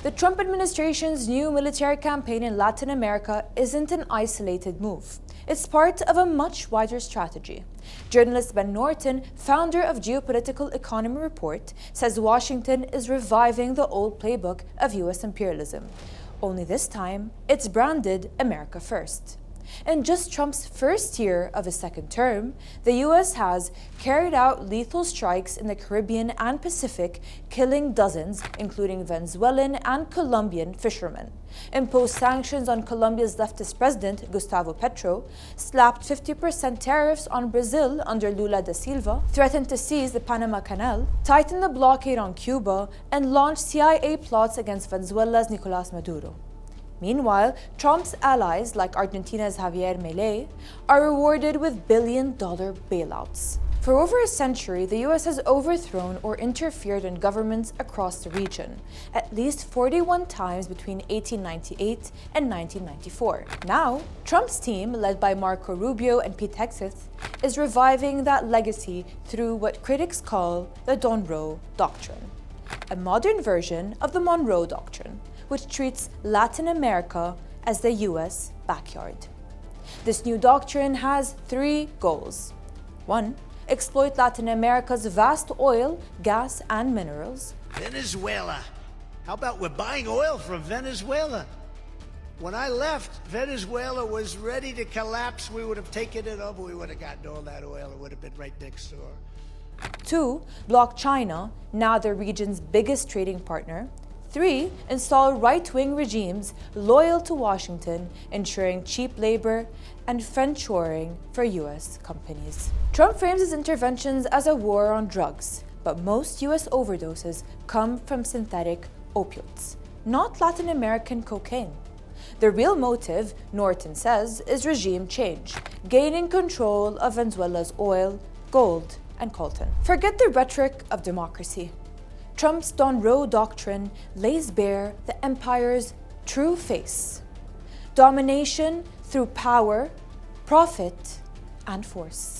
The Trump administration's new military campaign in Latin America isn't an isolated move. It's part of a much wider strategy. Journalist Ben Norton, founder of Geopolitical Economy Report, says Washington is reviving the old playbook of U.S. imperialism. Only this time, it's branded America First. In just Trump's first year of his second term, the U.S. has carried out lethal strikes in the Caribbean and Pacific, killing dozens, including Venezuelan and Colombian fishermen, imposed sanctions on Colombia's leftist president, Gustavo Petro, slapped 50% tariffs on Brazil under Lula da Silva, threatened to seize the Panama Canal, tightened the blockade on Cuba, and launched CIA plots against Venezuela's Nicolás Maduro. Meanwhile, Trump's allies, like Argentina's Javier Milei, are rewarded with billion-dollar bailouts. For over a century, the U.S. has overthrown or interfered in governments across the region, at least 41 times between 1898 and 1994. Now, Trump's team, led by Marco Rubio and Pete Hegseth, is reviving that legacy through what critics call the Monroe Doctrine, a modern version of the Monroe Doctrine, which treats Latin America as the U.S. backyard. This new doctrine has three goals. 1. Exploit Latin America's vast oil, gas, and minerals. Venezuela. How about we're buying oil from Venezuela? When I left, Venezuela was ready to collapse. We would have taken it over. We would have gotten all that oil. It would have been right next door. 2. Block China, now the region's biggest trading partner. 3. Install right-wing regimes loyal to Washington, ensuring cheap labor and friendshoring for U.S. companies. Trump frames his interventions as a war on drugs, but most U.S. overdoses come from synthetic opioids, not Latin American cocaine. The real motive, Norton says, is regime change, gaining control of Venezuela's oil, gold, and coltan. Forget the rhetoric of democracy. Trump's Monroe Doctrine lays bare the empire's true face: domination through power, profit, and force.